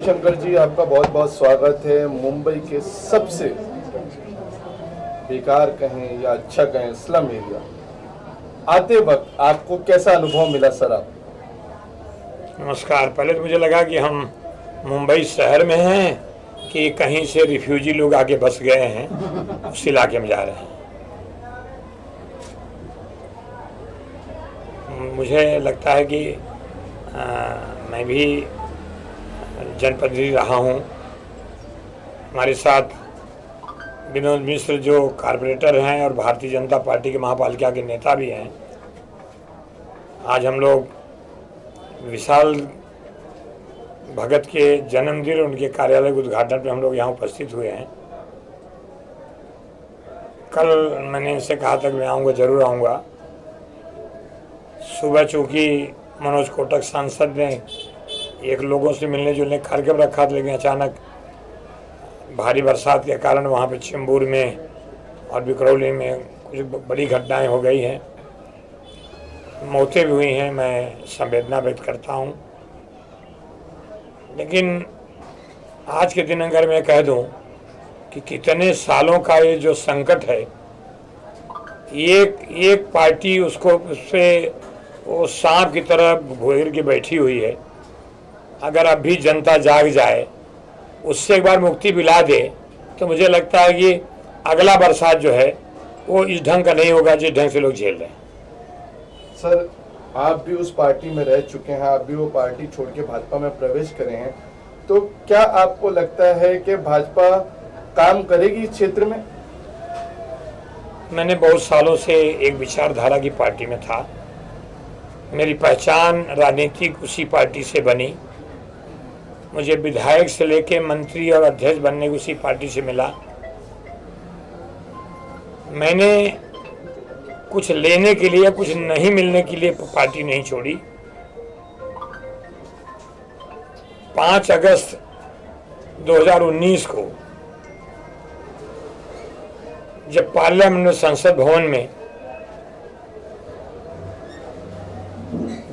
शंकर जी, आपका बहुत बहुत स्वागत है। मुंबई के सबसे बेकार कहें या अच्छा कहें स्लम एरिया आते वक्त आपको कैसा अनुभव मिला सर? आप नमस्कार। पहले तो मुझे लगा कि हम मुंबई शहर में हैं कि कहीं से रिफ्यूजी लोग आके बस गए हैं, उस इलाके में जा रहे हैं। मुझे लगता है कि मैं भी जनप्रतिनिधि रहा हूँ। हमारे साथ विनोद मिश्र जो कारपोरेटर हैं और भारतीय जनता पार्टी के महापालिका के नेता भी हैं। आज हम लोग विशाल भगत के जन्मदिन उनके कार्यालय के उद्घाटन पे हम लोग यहाँ उपस्थित हुए हैं। कल मैंने इनसे कहा था कि मैं आऊँगा, ज़रूर आऊँगा। सुबह चूँकि मनोज कोटक सांसद ने एक लोगों से मिलने जुलने कार्यक्रम रखा था, लेकिन अचानक भारी बरसात के कारण वहाँ पे चेंबूर में और बिकरौली में कुछ बड़ी घटनाएं हो गई हैं, मौतें भी हुई हैं। मैं संवेदना व्यक्त करता हूँ। लेकिन आज के दिन अगर मैं कह दूँ कि कितने सालों का ये जो संकट है, एक पार्टी उसको उससे वो सांप की तरह घेर के बैठी हुई है। अगर अब भी जनता जाग जाए, उससे एक बार मुक्ति दिला दे, तो मुझे लगता है कि अगला बरसात जो है वो इस ढंग का नहीं होगा जिस ढंग से लोग झेल रहे हैं। सर, आप भी उस पार्टी में रह चुके हैं, आप भी वो पार्टी छोड़ के भाजपा में प्रवेश करे हैं, तो क्या आपको लगता है कि भाजपा काम करेगी इस क्षेत्र में? मैंने बहुत सालों से एक विचारधारा की पार्टी में था। मेरी पहचान राजनीतिक उसी पार्टी से बनी। मुझे विधायक से लेके मंत्री और अध्यक्ष बनने को उसी पार्टी से मिला। मैंने कुछ लेने के लिए, कुछ नहीं मिलने के लिए पार्टी नहीं छोड़ी। 5 अगस्त 2019 को जब पार्लियामेंट में, संसद भवन में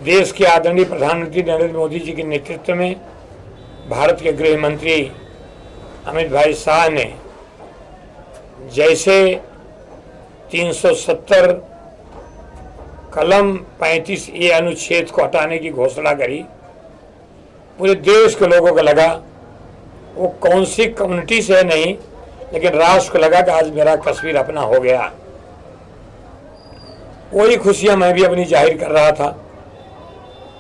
देश के आदरणीय प्रधानमंत्री नरेंद्र मोदी जी के नेतृत्व में भारत के गृह मंत्री अमित भाई शाह ने जैसे 370 कलम 35 ए अनुच्छेद को हटाने की घोषणा करी, पूरे देश के लोगों को लगा, वो कौन सी कम्युनिटी से नहीं, लेकिन राष्ट्र को लगा कि आज मेरा कश्मीर अपना हो गया। वही खुशियां मैं भी अपनी जाहिर कर रहा था।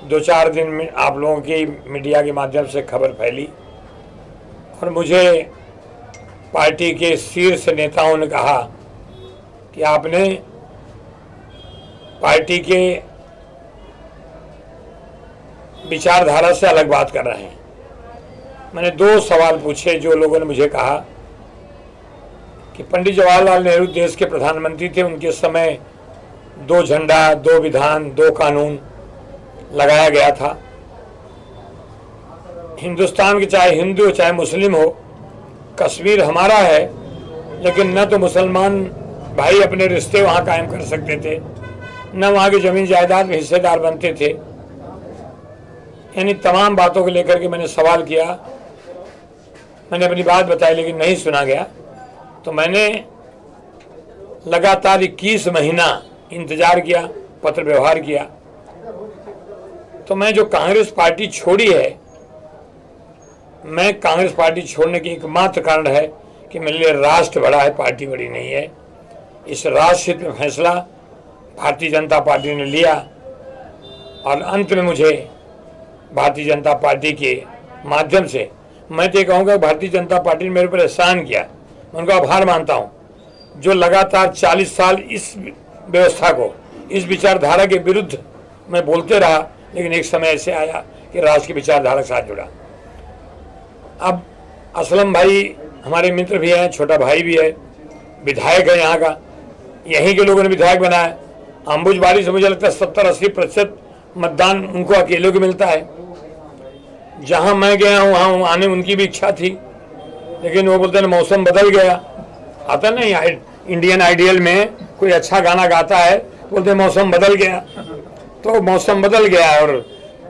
2-4 दिन में आप लोगों की मीडिया के माध्यम से खबर फैली और मुझे पार्टी के शीर्ष नेताओं ने कहा कि आपने पार्टी के विचारधारा से अलग बात कर रहे हैं। मैंने 2 सवाल पूछे। जो लोगों ने मुझे कहा कि पंडित जवाहरलाल नेहरू देश के प्रधानमंत्री थे, उनके समय 2 झंडा, 2 विधान, 2 कानून लगाया गया था। हिंदुस्तान के चाहे हिंदू हो चाहे मुस्लिम हो, कश्मीर हमारा है, लेकिन न तो मुसलमान भाई अपने रिश्ते वहाँ कायम कर सकते थे, न वहाँ की जमीन जायदाद में हिस्सेदार बनते थे। यानी तमाम बातों को लेकर के मैंने सवाल किया। मैंने अपनी बात बताई, लेकिन नहीं सुना गया। तो मैंने लगातार 21 महीना इंतजार किया, पत्र व्यवहार किया। तो मैं जो कांग्रेस पार्टी छोड़ी है, मैं कांग्रेस पार्टी छोड़ने की एकमात्र कारण है कि मेरे लिए राष्ट्र बड़ा है, पार्टी बड़ी नहीं है। इस राष्ट्र हित में फैसला भारतीय जनता पार्टी ने लिया और अंत में मुझे भारतीय जनता पार्टी के माध्यम से, मैं तो कहूँगा भारतीय जनता पार्टी ने मेरे ऊपर एहसान किया, मैं उनका आभार मानता हूँ। जो लगातार 40 साल इस व्यवस्था को, इस विचारधारा के विरुद्ध मैं बोलते रहा, लेकिन एक समय ऐसे आया कि राष्ट्र की विचारधारा के साथ जुड़ा। अब असलम भाई हमारे मित्र भी हैं, छोटा भाई भी है, विधायक है यहाँ का, यहीं के लोगों ने विधायक बनाया। अंबुजबारी से मुझे लगता है 70-80% मतदान उनको अकेले को मिलता है। जहाँ मैं गया हूँ वहाँ आने उनकी भी इच्छा थी, लेकिन वो बोलते हैं मौसम बदल गया। आता नहीं, इंडियन आइडियल में कोई अच्छा गाना गाता है, बोलते मौसम बदल गया। तो मौसम बदल गया और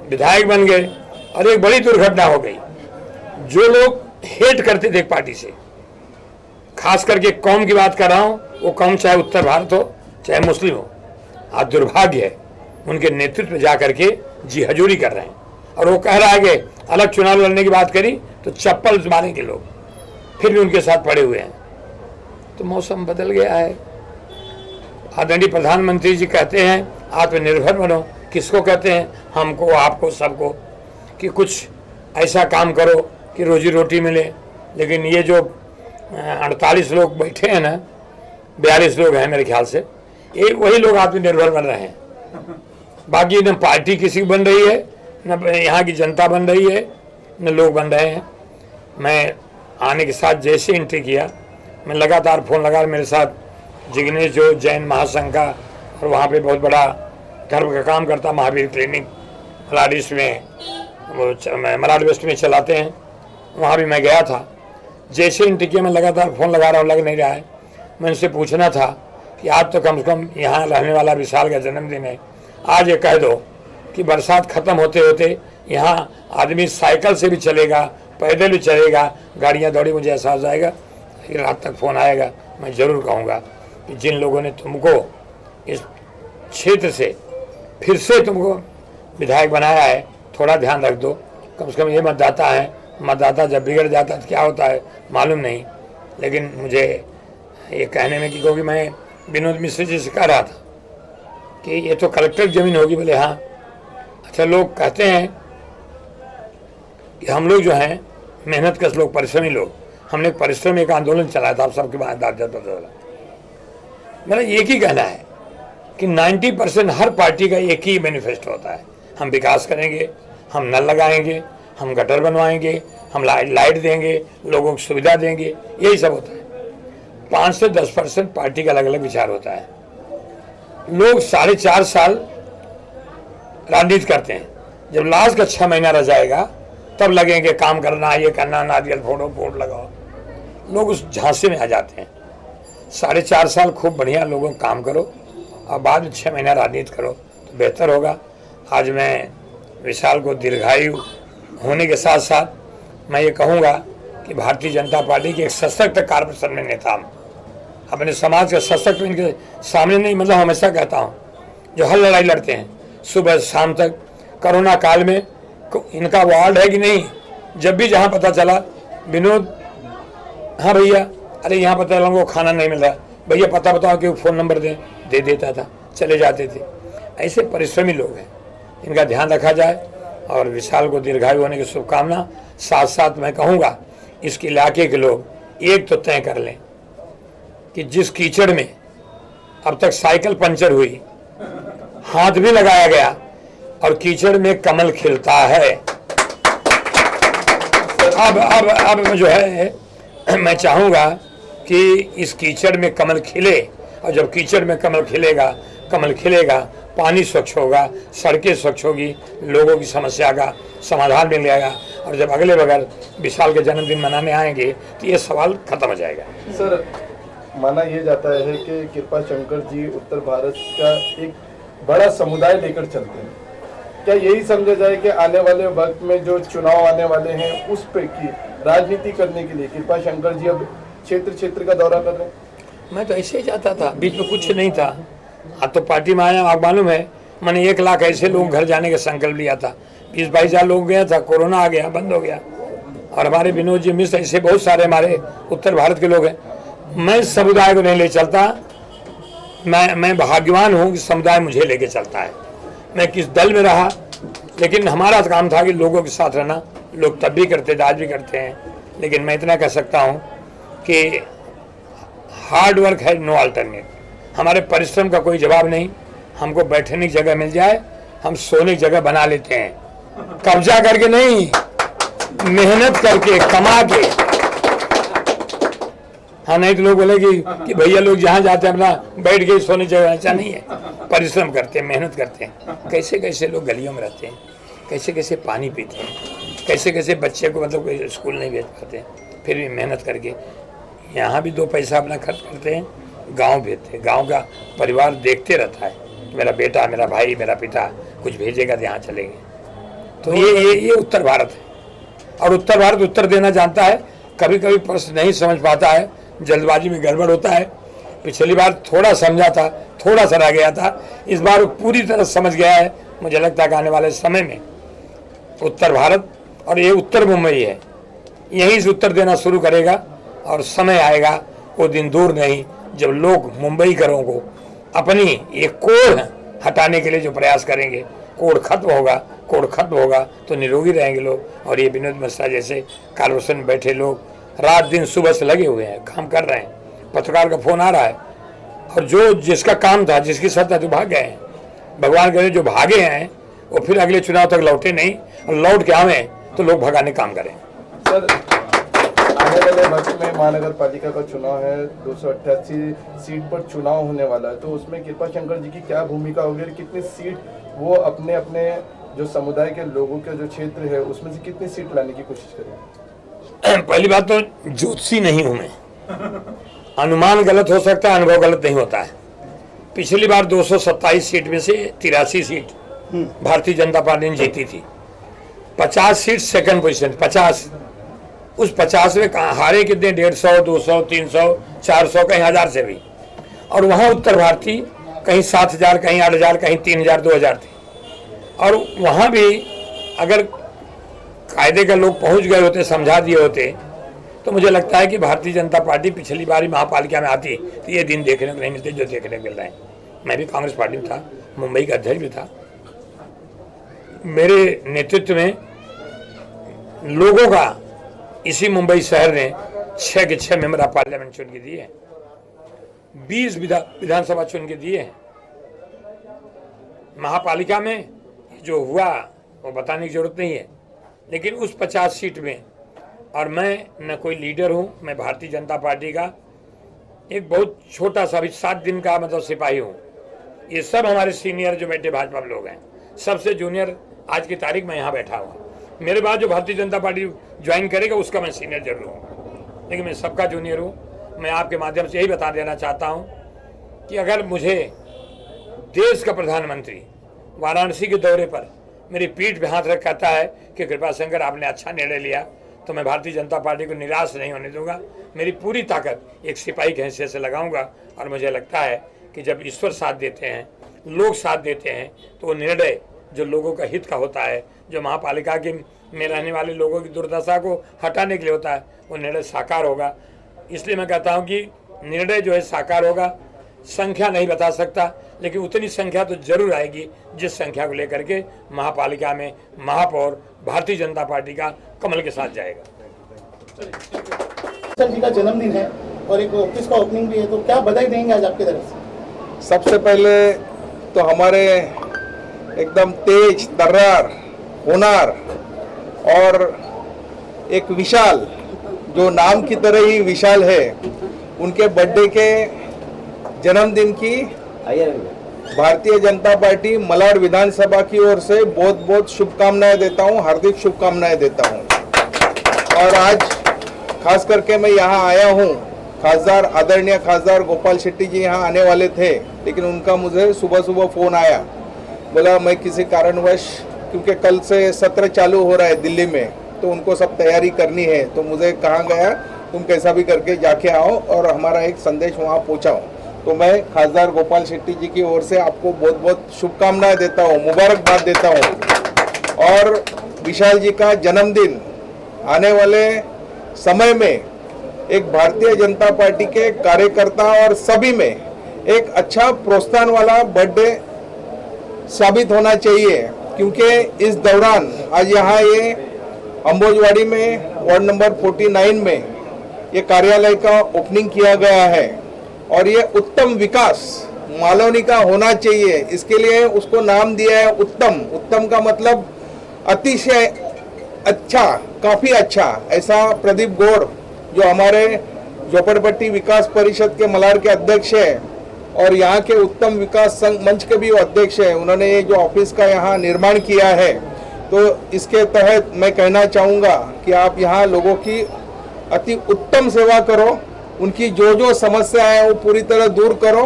विधायक बन गए और एक बड़ी दुर्घटना हो गई। जो लोग हेट करते थे एक पार्टी से, खास करके कौम की बात कर रहा हूं, वो कौम चाहे उत्तर भारत हो चाहे मुस्लिम हो, आज दुर्भाग्य है उनके नेतृत्व में जा करके जी हजूरी कर रहे हैं। और वो कह रहा है कि अलग चुनाव लड़ने की बात करी तो चप्पल मारेंगे लोग, फिर भी उनके साथ पड़े हुए हैं। तो मौसम बदल गया है। आदरणीय प्रधानमंत्री जी कहते हैं आत्मनिर्भर बनो। किसको कहते हैं? हमको, आपको, सबको, कि कुछ ऐसा काम करो कि रोजी रोटी मिले। लेकिन ये जो 48 लोग बैठे हैं ना, 42 लोग हैं मेरे ख्याल से, ये वही लोग आत्मनिर्भर बन रहे हैं। बाकी न पार्टी किसी की बन रही है, न यहाँ की जनता बन रही है, न लोग बन रहे हैं। मैं आने के साथ जैसे एंट्री किया, मैं लगातार फ़ोन लगा, मेरे साथ जिग्नेश जो जैन महासंघ का और वहाँ पे बहुत बड़ा धर्म का काम करता, महावीर क्लिनिक मलाड ईस्ट में, वो मलाड वेस्ट में चलाते हैं, वहाँ भी मैं गया था। जैसे एंट्री किया मैं लगातार फ़ोन लगा रहा हूँ, लग नहीं रहा है। मैं उनसे पूछना था कि आज तो कम से कम यहाँ रहने वाला विशाल का जन्मदिन है, आज ये कह दो कि बरसात ख़त्म होते होते यहाँ आदमी साइकिल से भी चलेगा, पैदल भी चलेगा, गाड़ियाँ दौड़ी, मुझे एहसास आएगा कि रात तक फ़ोन आएगा। मैं ज़रूर कहूँगा कि जिन लोगों ने तुमको इस क्षेत्र से फिर से तुमको विधायक बनाया है, थोड़ा ध्यान रख दो। कम से कम ये मतदाता है, मतदाता जब बिगड़ जाता है तो क्या होता है मालूम नहीं। लेकिन मुझे ये कहने में कि क्योंकि मैं विनोद मिश्र जी से कह रहा था कि ये तो कलेक्टर ज़मीन होगी, बोले हाँ। अच्छा, लोग कहते हैं कि हम लोग जो हैं मेहनत कश लोग, परिश्रमी लोग, हमने एक परिश्रम एक आंदोलन चलाया था, आप सबके बाद पता चला। मेरा एक ही कहना है कि 90% हर पार्टी का एक ही मैनिफेस्टो होता है, हम विकास करेंगे, हम नल लगाएंगे, हम गटर बनवाएंगे, हम लाइट देंगे, लोगों को सुविधा देंगे, यही सब होता है। 5 से 10% पार्टी का अलग अलग विचार होता है। लोग 4.5 साल राजनीति करते हैं, जब लास्ट का 6 महीना रह जाएगा तब लगेंगे काम करना, ये करना, नारियल फोड़ो, वोट लगाओ। लोग उस झांसे में आ जाते हैं। 4.5 साल खूब बढ़िया लोगों काम करो और बाद में 6 महीना राजनीति करो तो बेहतर होगा। आज मैं विशाल को दीर्घायु होने के साथ साथ मैं ये कहूँगा कि भारतीय जनता पार्टी के एक सशक्त कार्यप्रसन्न में नेता, अपने समाज के सशक्त इनके सामने नहीं, मतलब हमेशा कहता हूँ जो हर लड़ाई लड़ते हैं सुबह शाम तक। कोरोना काल में इनका वार्ड है कि नहीं, जब भी जहाँ पता चला विनोद, हाँ भैया, अरे यहाँ पता चला उनको खाना नहीं मिल रहा, भैया पता बताओ कि फ़ोन नंबर दें, दे देता था, चले जाते थे। ऐसे परिश्रमी लोग हैं, इनका ध्यान रखा जाए। और विशाल को दीर्घायु होने की शुभकामना। साथ साथ मैं कहूँगा इस इलाके के लोग एक तो तय कर लें कि जिस कीचड़ में अब तक साइकिल पंचर हुई, हाथ भी लगाया गया और कीचड़ में कमल खिलता है, अब जो है मैं चाहूँगा कि इस कीचड़ में कमल खिले। और जब कीचड़ में कमल खिलेगा, पानी स्वच्छ होगा, सड़कें स्वच्छ होगी, लोगों की समस्या का समाधान मिल जाएगा। और जब अगले बगल विशाल के जन्मदिन मनाने आएंगे तो ये सवाल खत्म हो जाएगा। सर, माना यह जाता है कि कृपा शंकर जी उत्तर भारत का एक बड़ा समुदाय लेकर चलते हैं। क्या यही समझा जाए कि आने वाले वक्त में जो चुनाव आने वाले हैं उस पे की राजनीति करने के लिए कृपा शंकर जी अब क्षेत्र का दौरा कर रहे हैं? मैं तो ऐसे ही चाहता था, बीच में कुछ नहीं था। आज तो पार्टी में आया, आप मालूम है मैंने 1 लाख ऐसे लोग घर जाने का संकल्प लिया था। 20-22 हज़ार लोग गया था, कोरोना आ गया, बंद हो गया। और हमारे विनोद जी मिश्र, ऐसे बहुत सारे हमारे उत्तर भारत के लोग हैं। मैं समुदाय को नहीं ले चलता, मैं भाग्यवान हूँ कि समुदाय मुझे लेके चलता है। मैं किस दल में रहा, लेकिन हमारा काम था कि लोगों के साथ रहना। लोग तब भी करते थे, आज भी करते हैं। लेकिन मैं इतना कह सकता हूँ कि हार्ड वर्क है नो अल्टरनेट। हमारे परिश्रम का कोई जवाब नहीं। हमको बैठने की जगह मिल जाए, हम सोने की जगह बना लेते हैं, कब्जा करके नहीं, मेहनत करके, कमा के। हाँ, नहीं तो लोग बोले कि भैया लोग जहाँ जाते हैं अपना बैठ के सोने की जगह, ऐसा नहीं है। परिश्रम करते हैं, मेहनत करते हैं। कैसे कैसे लोग गलियों में रहते हैं, कैसे कैसे पानी पीते हैं, कैसे कैसे बच्चे को मतलब कोई स्कूल नहीं भेज पाते, फिर भी मेहनत करके यहाँ भी 2 पैसा अपना खर्च करते हैं, गांव भेजते हैं। गांव का परिवार देखते रहता है, मेरा बेटा, मेरा भाई, मेरा पिता कुछ भेजेगा तो यहाँ चलेंगे। तो ये उत्तर भारत है। और उत्तर भारत उत्तर देना जानता है, कभी कभी प्रश्न नहीं समझ पाता है, जल्दबाजी में गड़बड़ होता है। पिछली बार थोड़ा समझा था, थोड़ा सा रह गया था, इस बार वो पूरी तरह समझ गया है। मुझे लगता है कि आने वाले समय में उत्तर भारत, और ये उत्तर मुंबई है, यहीं से उत्तर देना शुरू करेगा और समय आएगा, वो दिन दूर नहीं जब लोग मुंबई करों को अपनी एक कोड़ हटाने के लिए जो प्रयास करेंगे, कोड़ खत्म होगा तो निरोगी रहेंगे लोग। और ये विनोद मिश्रा जैसे कॉर्पोरेशन में बैठे लोग रात दिन सुबह से लगे हुए हैं, काम कर रहे हैं, पत्रकार का फोन आ रहा है, और जो जिसका काम था, जिसकी सत्ता तो भाग गए हैं। भगवान करे जो भागे हैं वो फिर अगले चुनाव तक लौटे नहीं, और लौट के आवे तो लोग भगाने काम करें। सर, आने वाले वक्त में महानगर पालिका का चुनाव है, 288 सीट पर चुनाव होने वाला है, तो उसमें कृपा शंकर जी की क्या भूमिका होगी? कितनी सीट वो अपने अपने जो समुदाय के लोगों के जो क्षेत्र है उसमें से कितनी सीट लाने की कोशिश करें? पहली बात तो ज्योतिषी नहीं हूं मैं, अनुमान गलत हो सकता है, अनुभव गलत नहीं होता है। पिछली बार 227 सीट में से 83 सीट भारतीय जनता पार्टी ने जीती थी, 50 सीट सेकंड पोजीशन, 50, उस 50 में हारे कितने? 150, 200, 300, 400, कहीं 1000 से भी। और वहाँ उत्तर भारतीय कहीं 7000, कहीं 8000, कहीं 3000, 2000 थे। और वहाँ भी अगर कायदे का लोग पहुँच गए होते, समझा दिए होते, तो मुझे लगता है कि भारतीय जनता पार्टी पिछली बार महापालिका में आती तो ये दिन देखने को नहीं मिलते जो देखने को मिल रहे हैं। मैं भी कांग्रेस पार्टी में था, मुंबई का अध्यक्ष भी था, मेरे नेतृत्व में लोगों का इसी मुंबई शहर ने 6 के 6 मेंबर ऑफ पार्लियामेंट चुन के दिए, 20 विधानसभा चुन के दिए हैं। महापालिका में जो हुआ वो बताने की जरूरत नहीं है, लेकिन उस 50 सीट में, और मैं न कोई लीडर हूं, मैं भारतीय जनता पार्टी का एक बहुत छोटा सा, अभी 7 दिन का मतलब सिपाही हूं। ये सब हमारे सीनियर जो बैठे भाजपा में लोग हैं, सबसे जूनियर आज की तारीख में यहाँ बैठा हुआ। मेरे बाद जो भारतीय जनता पार्टी ज्वाइन करेगा उसका मैं सीनियर जरूर हूँ, लेकिन मैं सबका जूनियर हूँ। मैं आपके माध्यम से यही बता देना चाहता हूँ कि अगर मुझे देश का प्रधानमंत्री वाराणसी के दौरे पर मेरी पीठ पे हाथ रख कहता है कि कृपा शंकर आपने अच्छा निर्णय लिया, तो मैं भारतीय जनता पार्टी को निराश नहीं होने दूंगा। मेरी पूरी ताकत एक सिपाही के हैसियत से लगाऊंगा। और मुझे लगता है कि जब ईश्वर साथ देते हैं, लोग साथ देते हैं, तो वो निर्णय जो लोगों का हित का होता है, जो महापालिका के में रहने वाले लोगों की दुर्दशा को हटाने के लिए होता है, वो निर्णय साकार होगा। इसलिए मैं कहता हूँ कि निर्णय जो है साकार होगा। संख्या नहीं बता सकता, लेकिन उतनी संख्या तो जरूर आएगी जिस संख्या को लेकर के महापालिका में महापौर भारतीय जनता पार्टी का कमल के साथ जाएगा। सर जी का जन्मदिन है और एक ऑफिस का ओपनिंग भी है, तो क्या बधाई देंगे आज आपकी तरफ से? सबसे पहले तो हमारे एकदम तेज तर्रार होनार और एक विशाल, जो नाम की तरह ही विशाल है, उनके बर्थडे के जन्मदिन की भारतीय जनता पार्टी मलाड विधानसभा की ओर से बहुत बहुत शुभकामनाएं देता हूं, हार्दिक शुभकामनाएं देता हूं। और आज खास करके मैं यहां आया हूं, खासदार आदरणीय खासदार गोपाल शेट्टी जी यहां आने वाले थे, लेकिन उनका मुझे सुबह सुबह फोन आया, बोला मैं किसी कारणवश, क्योंकि कल से सत्र चालू हो रहा है दिल्ली में, तो उनको सब तैयारी करनी है, तो मुझे कहा गया तुम कैसा भी करके जाके आओ और हमारा एक संदेश वहाँ पहुँचाओ। तो मैं खासदार गोपाल शेट्टी जी की ओर से आपको बहुत बहुत शुभकामनाएं देता हूँ, मुबारकबाद देता हूँ। और विशाल जी का जन्मदिन आने वाले समय में एक भारतीय जनता पार्टी के कार्यकर्ता और सभी में एक अच्छा प्रोत्साहन वाला बर्थडे साबित होना चाहिए, क्योंकि इस दौरान आज यहाँ ये अंबोजवाड़ी में वार्ड नंबर 49 में ये कार्यालय का ओपनिंग किया गया है, और ये उत्तम विकास मालवनी का होना चाहिए, इसके लिए उसको नाम दिया है उत्तम। उत्तम का मतलब अतिशय अच्छा, काफी अच्छा। ऐसा प्रदीप गौड़ जो हमारे झोपड़पट्टी विकास परिषद के मलाड के अध्यक्ष है और यहाँ के उत्तम विकास संघ मंच के भी वो अध्यक्ष है, उन्होंने ये जो ऑफिस का यहाँ निर्माण किया है, तो इसके तहत मैं कहना चाहूँगा कि आप यहाँ लोगों की अति उत्तम सेवा करो, उनकी जो जो समस्या है वो पूरी तरह दूर करो।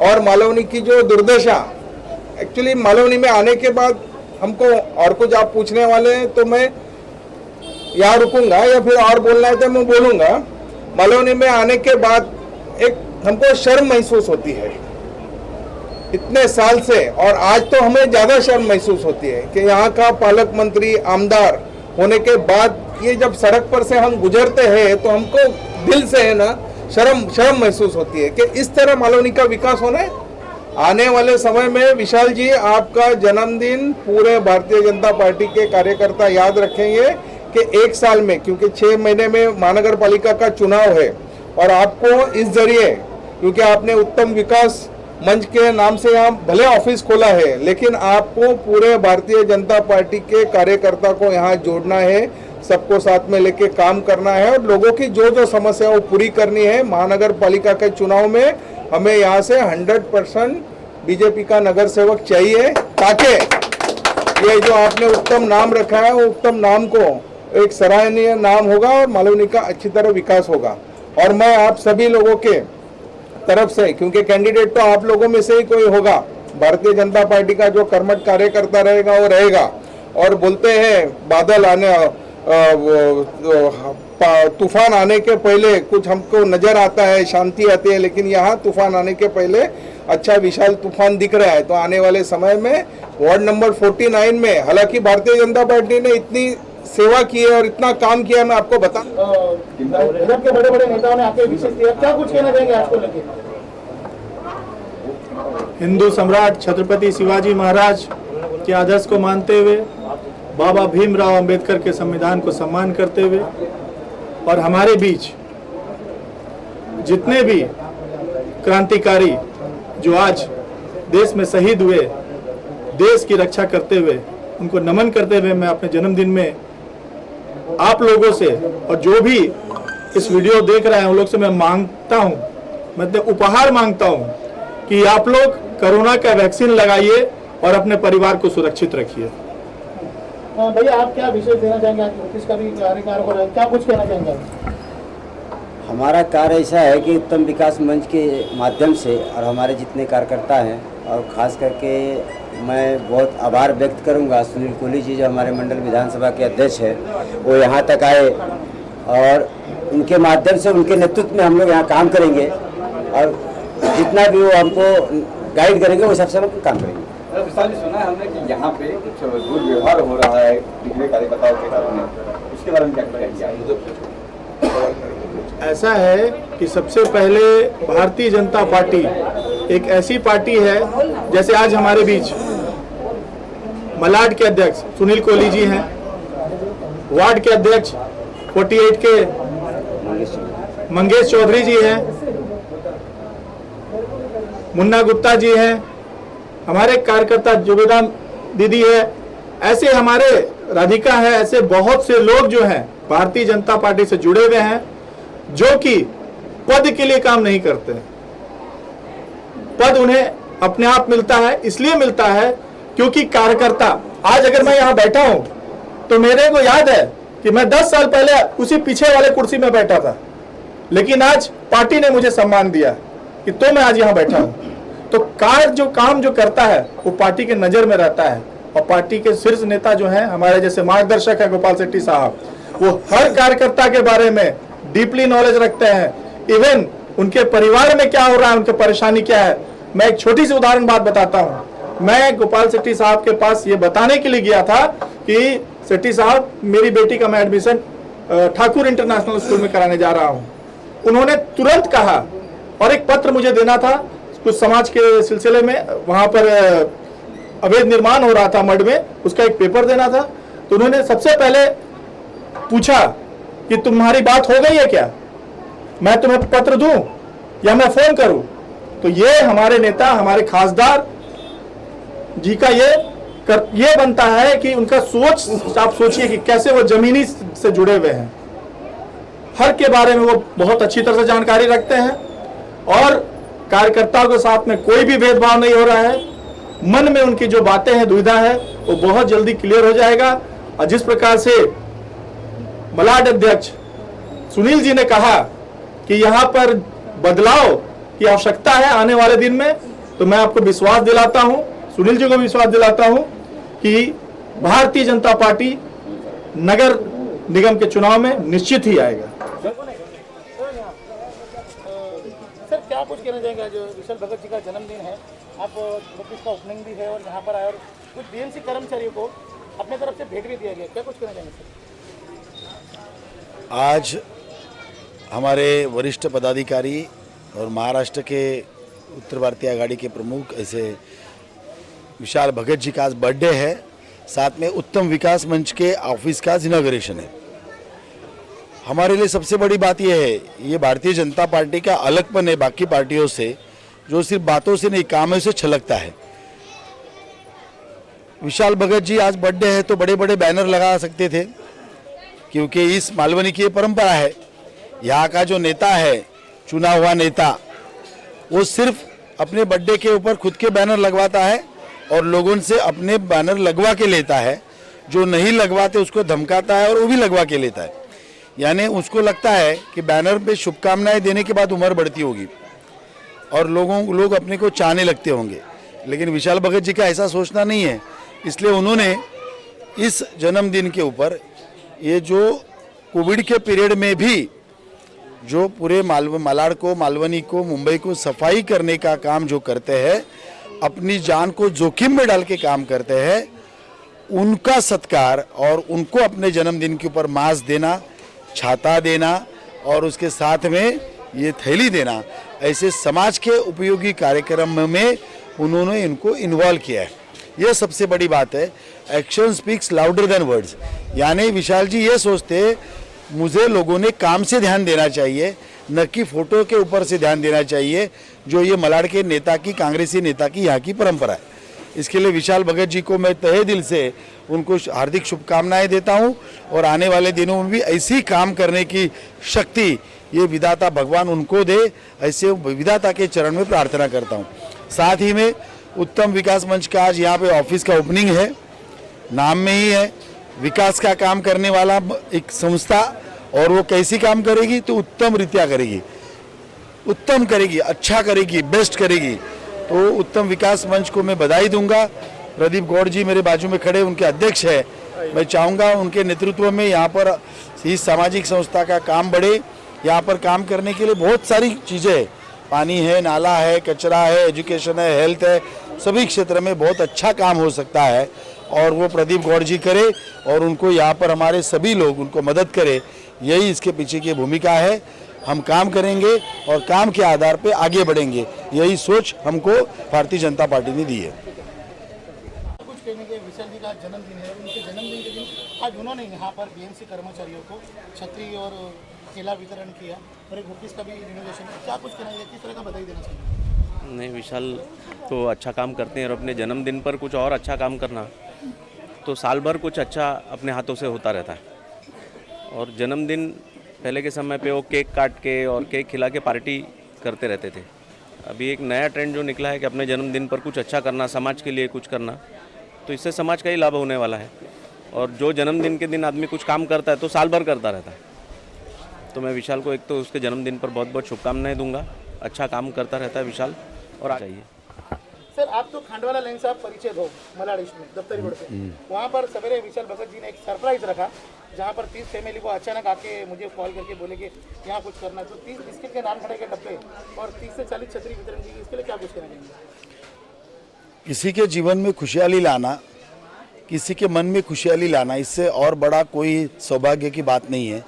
और मालवनी की जो दुर्दशा, एक्चुअली मालवनी में आने के बाद हमको और कुछ आप पूछने वाले हैं, तो मैं यहाँ रुकूंगा, या फिर और बोलना है तो मैं बोलूंगा। मालवनी में आने के बाद एक हमको शर्म महसूस होती है इतने साल से, और आज तो हमें ज्यादा शर्म महसूस होती है कि यहाँ का पालक मंत्री आमदार होने के बाद ये जब सड़क पर से हम गुजरते हैं तो हमको दिल से है ना शर्म महसूस होती है कि इस तरह मालवनी का विकास होना है। आने वाले समय में विशाल जी, आपका जन्मदिन पूरे भारतीय जनता पार्टी के कार्यकर्ता याद रखेंगे कि 1 साल में, क्योंकि 6 महीने में महानगर पालिका का चुनाव है, और आपको इस जरिए, क्योंकि आपने उत्तम विकास मंच के नाम से यहाँ भले ऑफिस खोला है, लेकिन आपको पूरे भारतीय जनता पार्टी के कार्यकर्ता को यहाँ जोड़ना है, सबको साथ में लेके काम करना है, और लोगों की जो जो समस्या वो पूरी करनी है। महानगर पालिका के चुनाव में हमें यहाँ से 100% बीजेपी का नगर सेवक चाहिए, ताकि ये जो आपने उत्तम नाम रखा है वो उत्तम नाम को एक सराहनीय नाम होगा और मालवनी का अच्छी तरह विकास होगा। और मैं आप सभी लोगों के तरफ से, क्योंकि कैंडिडेट तो आप लोगों में से ही कोई होगा, भारतीय जनता पार्टी का जो कर्मठ कार्यकर्ता रहेगा वो रहेगा। और बोलते हैं बादल आने, तूफान आने के पहले कुछ हमको नजर आता है, शांति आती है, लेकिन यहाँ तूफान आने के पहले अच्छा विशाल तूफान दिख रहा है। तो आने वाले समय में वार्ड नंबर 49 में, हालांकि भारतीय जनता पार्टी ने इतनी सेवा की है और इतना काम किया है, मैं आपको बता। भाजपा के बड़े बड़े नेताओं ने आपके विशेष दिया, क्या कुछ कहना चाहेंगे आज को लेकर? हिंदू सम्राट छत्रपति शिवाजी महाराज के आदर्श को मानते हुए, बाबा भीमराव अंबेडकर के संविधान को सम्मान करते हुए, और हमारे बीच जितने भी क्रांतिकारी जो आज देश में शहीद हुए, देश की रक्षा करते हुए, उनको नमन करते हुए मैं अपने जन्मदिन में आप लोगों से, और जो भी इस वीडियो देख रहे हैं उन लोग से मैं मांगता हूं, मतलब उपहार मांगता हूं कि आप लोग कोरोना का वैक्सीन लगाइए और अपने परिवार को सुरक्षित रखिए। भैया, आप क्या विशेष देना चाहेंगे? आज ऑफिस का भी कार्यकाल हो रहा है, क्या कुछ कहना चाहेंगे? हमारा कार्य ऐसा है कि उत्तम विकास मंच के माध्यम से, और हमारे जितने कार्यकर्ता हैं, और ख़ास करके मैं बहुत आभार व्यक्त करूंगा सुनील कोहली जी जो हमारे मंडल विधानसभा के अध्यक्ष हैं, वो यहाँ तक आए, और उनके माध्यम से, उनके नेतृत्व में हम लोग यहाँ काम करेंगे, और जितना भी वो हमको गाइड करेंगे वो सबसे हम काम करेंगे। विशाल जी, सुना है हमने कि यहाँ पे कुछ दुर्व्यवहार हो रहा है पिछले कार्यकर्ताओं के साथ में, उसके बारे में क्या कहेंगे? ऐसा है कि सबसे पहले भारतीय जनता पार्टी एक ऐसी पार्टी है, जैसे आज हमारे बीच मलाड के अध्यक्ष सुनील कोहली जी हैं, वार्ड के अध्यक्ष 48 के मंगेश चौधरी जी हैं, मुन्ना गुप्ता जी हैं, हमारे कार्यकर्ता जुबेदा दीदी है, ऐसे हमारे राधिका है, ऐसे बहुत से लोग जो हैं भारतीय जनता पार्टी से जुड़े हुए हैं, जो कि पद के लिए काम नहीं करते। पद उन्हें अपने आप मिलता है, इसलिए मिलता है क्योंकि कार्यकर्ता, आज अगर मैं यहाँ बैठा हूं तो मेरे को याद है कि मैं 10 साल पहले उसी पीछे वाले कुर्सी में बैठा था, लेकिन आज पार्टी ने मुझे सम्मान दिया कि तो मैं आज यहाँ बैठा हूं। तो काम जो करता है वो पार्टी के नजर में रहता है, और पार्टी के शीर्ष नेता जो हैं, हमारे जैसे मार्गदर्शक है गोपाल शेट्टी साहब, वो हर कार्यकर्ता के बारे में डीपली नॉलेज रखते हैं, इवन उनके परिवार में क्या हो रहा है, उनकी परेशानी क्या है। मैं एक छोटी सी उदाहरण बात बताता हूं। मैं गोपाल शेट्टी साहब के पास ये बताने के लिए गया था कि शेट्टी साहब, मेरी बेटी का मैं एडमिशन ठाकुर इंटरनेशनल स्कूल में कराने जा रहा हूं। उन्होंने तुरंत कहा, और एक पत्र मुझे देना था कुछ समाज के सिलसिले में, वहां पर अवैध निर्माण हो रहा था मड में, उसका एक पेपर देना था। तो उन्होंने सबसे पहले पूछा कि तुम्हारी बात हो गई है क्या, मैं तुम्हें पत्र दूं या मैं फोन करूं? तो ये हमारे नेता, हमारे खासदार जी का ये बनता है कि उनका सोच, आप सोचिए कि कैसे वो जमीनी से जुड़े हुए हैं, हर के बारे में वो बहुत अच्छी तरह से जानकारी रखते हैं, और कार्यकर्ताओं के साथ में कोई भी भेदभाव नहीं हो रहा है। मन में उनकी जो बातें हैं, दुविधा है, वो बहुत जल्दी क्लियर हो जाएगा। और जिस प्रकार से मलाड अध्यक्ष सुनील जी ने कहा कि यहाँ पर बदलाव की आवश्यकता है आने वाले दिन में, तो मैं आपको विश्वास दिलाता हूं, सुनील जी को विश्वास दिलाता हूं कि भारतीय जनता पार्टी नगर निगम के चुनाव में निश्चित ही आएगा। सर क्या कुछ कहना चाहेंगे? आज विशाल भगत जी का जन्मदिन है, आप ऑफिस का ओपनिंग भी है और यहाँ पर आए और कुछ बीएमसी कर्मचारियों को अपने तरफ से भेंट भी दिया गया, क्या कुछ कहना चाहेंगे सर? आज हमारे वरिष्ठ पदाधिकारी और महाराष्ट्र के उत्तर भारतीय आघाड़ी के प्रमुख ऐसे विशाल भगत जी का आज बर्थडे है, साथ में उत्तम विकास मंच के ऑफिस का इनॉग्रेशन है। हमारे लिए सबसे बड़ी बात यह है, ये भारतीय जनता पार्टी का अलगपन है बाकी पार्टियों से, जो सिर्फ बातों से नहीं कामों से छलकता है। विशाल भगत जी आज बर्थडे है तो बड़े बड़े बैनर लगा सकते थे, क्योंकि इस मालवनी की परंपरा है। यहाँ का जो नेता है, चुना हुआ नेता, वो सिर्फ अपने बर्थडे के ऊपर खुद के बैनर लगवाता है और लोगों से अपने बैनर लगवा के लेता है। जो नहीं लगवाते उसको धमकाता है और वो भी लगवा के लेता है। यानी उसको लगता है कि बैनर पे शुभकामनाएं देने के बाद उम्र बढ़ती होगी और लोग अपने को चाहने लगते होंगे, लेकिन विशाल भगत जी का ऐसा सोचना नहीं है। इसलिए उन्होंने इस जन्मदिन के ऊपर ये जो कोविड के पीरियड में भी जो पूरे मालाड को, मालवनी को, मुंबई को सफाई करने का काम जो करते हैं, अपनी जान को जोखिम में डाल के काम करते हैं, उनका सत्कार और उनको अपने जन्मदिन के ऊपर मास्क देना, छाता देना और उसके साथ में ये थैली देना, ऐसे समाज के उपयोगी कार्यक्रम में उन्होंने इनको इन्वॉल्व किया है। ये सबसे बड़ी बात है। Action speaks louder than words. यानी विशाल जी ये सोचते, मुझे लोगों ने काम से ध्यान देना चाहिए, न कि फोटो के ऊपर से ध्यान देना चाहिए, जो ये मलाड के नेता की, कांग्रेसी नेता की यहाँ की परंपरा है। इसके लिए विशाल भगत जी को मैं तहे दिल से उनको हार्दिक शुभकामनाएं देता हूँ और आने वाले दिनों में भी ऐसी काम करने की शक्ति ये विधाता भगवान उनको दे, ऐसे विधाता के चरण में प्रार्थना करता हूँ। साथ ही में उत्तम विकास मंच का आज यहाँ पे ऑफिस का ओपनिंग है, नाम में ही है विकास का काम करने वाला एक संस्था, और वो कैसी काम करेगी तो उत्तम रीत्या करेगी, उत्तम करेगी, अच्छा करेगी, बेस्ट करेगी। तो उत्तम विकास मंच को मैं बधाई दूंगा। प्रदीप गौड़ जी मेरे बाजू में खड़े, उनके अध्यक्ष है। मैं चाहूँगा उनके नेतृत्व में यहाँ पर इस सामाजिक संस्था का काम बढ़े। यहाँ पर काम करने के लिए बहुत सारी चीज़ें हैं, पानी है, नाला है, कचरा है, एजुकेशन है, हेल्थ है, सभी क्षेत्र में बहुत अच्छा काम हो सकता है और वो प्रदीप गौड़ जी करे और उनको यहाँ पर हमारे सभी लोग उनको मदद करे। यही इसके पीछे की भूमिका है। हम काम करेंगे और काम के आधार पे आगे बढ़ेंगे, यही सोच हमको भारतीय जनता पार्टी ने दी है। कुछ कहने के विशाल जी का जन्मदिन है, उनके जन्मदिन के दिन आज उन्होंने यहाँ पर बीएमसी कर्मचारियों को छतरी और केला वितरण किया और एक ऑफिस का भी रिनोवेशन। क्या कुछ कहना है, किस तरह का बधाई देना चाहिए? नहीं, विशाल तो अच्छा काम करते हैं और अपने जन्मदिन पर कुछ और अच्छा काम करना तो साल भर कुछ अच्छा अपने हाथों से होता रहता है। और जन्मदिन पहले के समय पे वो केक काट के और केक खिला के पार्टी करते रहते थे। अभी एक नया ट्रेंड जो निकला है कि अपने जन्मदिन पर कुछ अच्छा करना, समाज के लिए कुछ करना, तो इससे समाज का ही लाभ होने वाला है। और जो जन्मदिन के दिन आदमी कुछ काम करता है तो साल भर करता रहता है। तो मैं विशाल को एक तो उसके जन्मदिन पर बहुत बहुत शुभकामनाएं दूंगा। अच्छा काम करता रहता है विशाल और चाहिए। सर आप तो खांडवाला लाइन से आप परिचय दो, मलाड ईस्ट में दफ्तरी रोड पे, वहाँ पर सवेरे विशाल भगत जी ने एक सरप्राइज रखा, जहाँ पर 30 फैमिली को अचानक आके मुझे कॉल करके बोले कि यहाँ कुछ करना है। तो 30 बिस्किट के नाम खड़े के डब्बे और 30 से 40 छतरी वितरण की, इसके लिए क्या कुछ कहना चाहेंगे? किसी के जीवन में खुशहाली लाना, किसी के मन में खुशहाली लाना, इससे और बड़ा कोई सौभाग्य की बात नहीं है।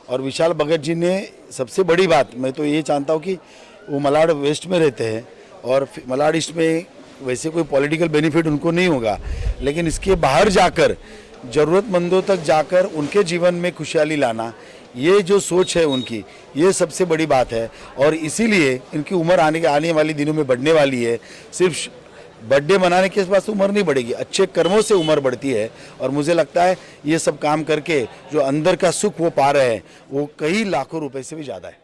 और विशाल भगत जी ने सबसे बड़ी बात, मैं तो ये जानता हूँ कि वो मलाड वेस्ट में रहते हैं और मलाड ईस्ट में वैसे कोई पॉलिटिकल बेनिफिट उनको नहीं होगा, लेकिन इसके बाहर जाकर ज़रूरतमंदों तक जाकर उनके जीवन में खुशहाली लाना, ये जो सोच है उनकी, ये सबसे बड़ी बात है। और इसीलिए इनकी उम्र आने वाली दिनों में बढ़ने वाली है। सिर्फ बर्थडे मनाने के पास उम्र नहीं बढ़ेगी, अच्छे कर्मों से उम्र बढ़ती है। और मुझे लगता है ये सब काम करके जो अंदर का सुख वो पा रहे हैं वो कई लाखों रुपए से भी ज़्यादा है।